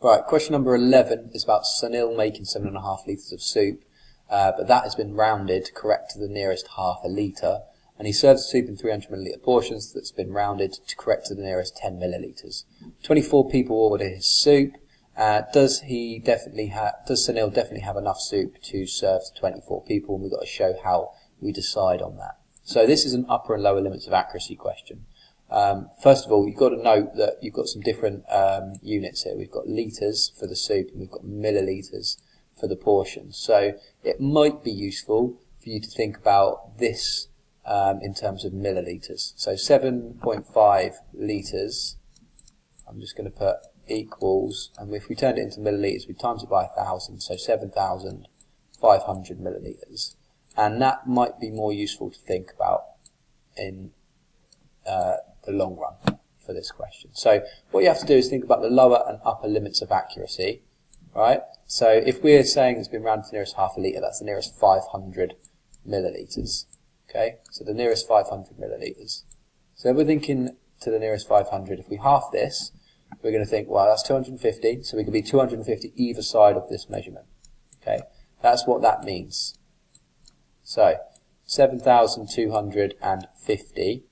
Right, question number 11 is about Sunil making 7.5 litres of soup, but that has been rounded correct to the nearest half a litre, and he serves the soup in 300 millilitre portions that's been rounded to correct to the nearest 10 millilitres. 24 people order his soup. Does Sunil definitely have enough soup to serve to 24 people? And we've got to show how we decide on that. So this is an upper and lower limits of accuracy question. First of all, you've got to note that you've got some different units here. We've got litres for the soup and we've got millilitres for the portions. So it might be useful for you to think about this in terms of millilitres. So 7.5 litres, I'm just going to put equals, and if we turned it into millilitres, we times it by 1,000, so 7,500 millilitres. And that might be more useful to think about in the long run for this question. So what you have to do is think about the lower and upper limits of accuracy, right? So if we're saying it's been rounded to the nearest half a litre, that's the nearest 500 millilitres. Okay, so the nearest 500 millilitres. So if we're thinking to the nearest 500, if we half this, we're going to think, well, that's 250, so we could be 250 either side of this measurement. Okay, that's what that means. So 7,250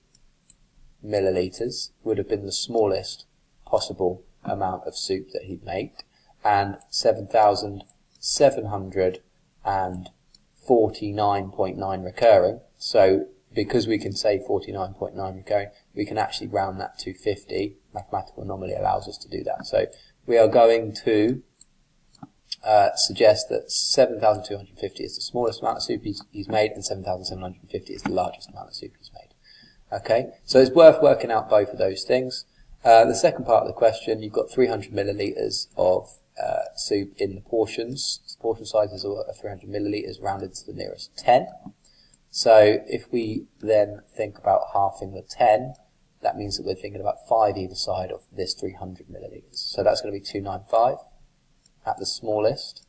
millilitres would have been the smallest possible amount of soup that he'd made, and 7,749.9 recurring. So because we can say 49.9 recurring, we can actually round that to 50. Mathematical anomaly allows us to do that. So we are going to suggest that 7,250 is the smallest amount of soup he's made, and 7,750 is the largest amount of soup he's made. Okay, so it's worth working out both of those things. The second part of the question, you've got 300 millilitres of soup in the portions. The portion sizes are 300 millilitres rounded to the nearest 10. So if we then think about halving the 10, that means that we're thinking about 5 either side of this 300 millilitres. So that's going to be 295 at the smallest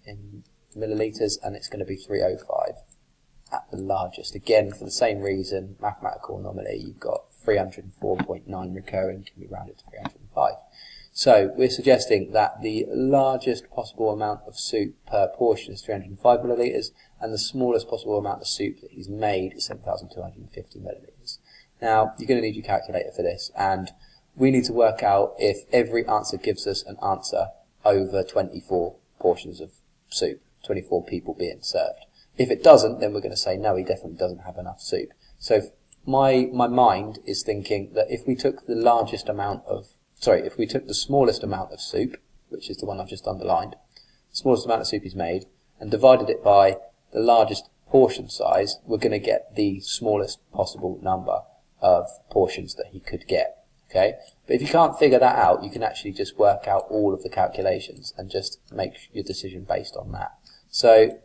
in millilitres, and it's going to be 305 at the largest. Again, for the same reason, mathematical anomaly, you've got 304.9 recurring, can be rounded to 305. So we're suggesting that the largest possible amount of soup per portion is 305 millilitres, and the smallest possible amount of soup that he's made is 7,250 millilitres. Now, you're going to need your calculator for this, and we need to work out if every answer gives us an answer over 24 portions of soup, 24 people being served. If it doesn't, then we're going to say, no, he definitely doesn't have enough soup. So my mind is thinking that if we took the if we took the smallest amount of soup, which is the one I've just underlined, the smallest amount of soup he's made, and divided it by the largest portion size, we're going to get the smallest possible number of portions that he could get. Okay, but if you can't figure that out, you can actually just work out all of the calculations and just make your decision based on that. So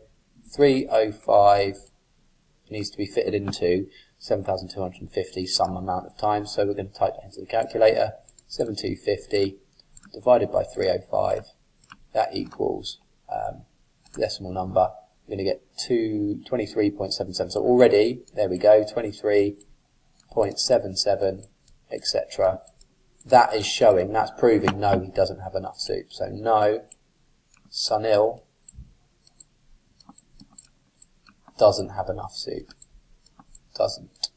305 needs to be fitted into 7,250 some amount of times, so we're going to type that into the calculator. 7,250 divided by 305, that equals decimal number. We're going to get 23.77. So already, there we go, 23.77, etc. That is showing, that's proving no, he doesn't have enough soup. So no, Sunil doesn't have enough soup. Doesn't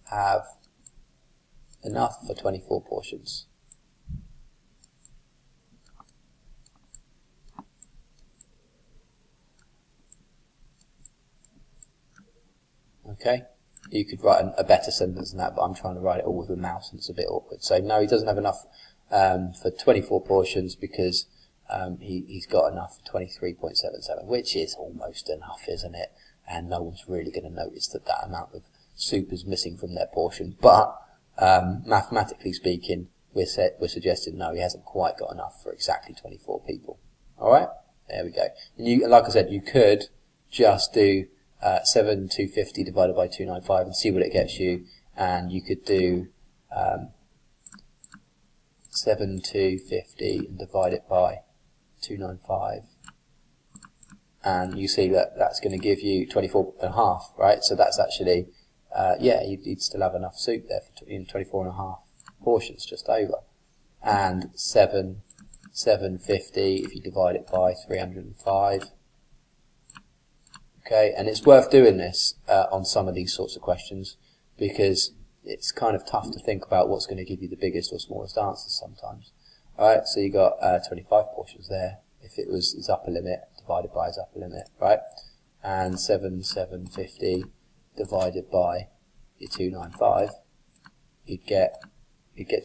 have enough for 24 portions. Okay, you could write a better sentence than that, but I'm trying to write it all with a mouse and it's a bit awkward. So no, he doesn't have enough for 24 portions because he's got enough for 23.77, which is almost enough, isn't it? And no one's really going to notice that that amount of soup is missing from their portion. But mathematically speaking, we're suggesting no, he hasn't quite got enough for exactly 24 people. All right, there we go. And like I said, you could just do 7,250 divided by 295 and see what it gets you, and you could do 7,250 and divide it by 295, and you see that that's going to give you 24.5, right? So that's actually, yeah, you'd still have enough soup there for 24.5 portions, just over. And 750 if you divide it by 305. Okay, and it's worth doing this on some of these sorts of questions, because it's kind of tough to think about what's going to give you the biggest or smallest answers sometimes. Alright, so you got 25 portions there, if it was his upper limit, divided by his upper limit, right? And 750 divided by your 295, you'd get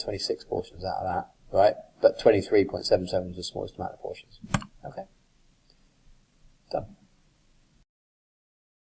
26 portions out of that, right? But 23.77 is the smallest amount of portions. Okay.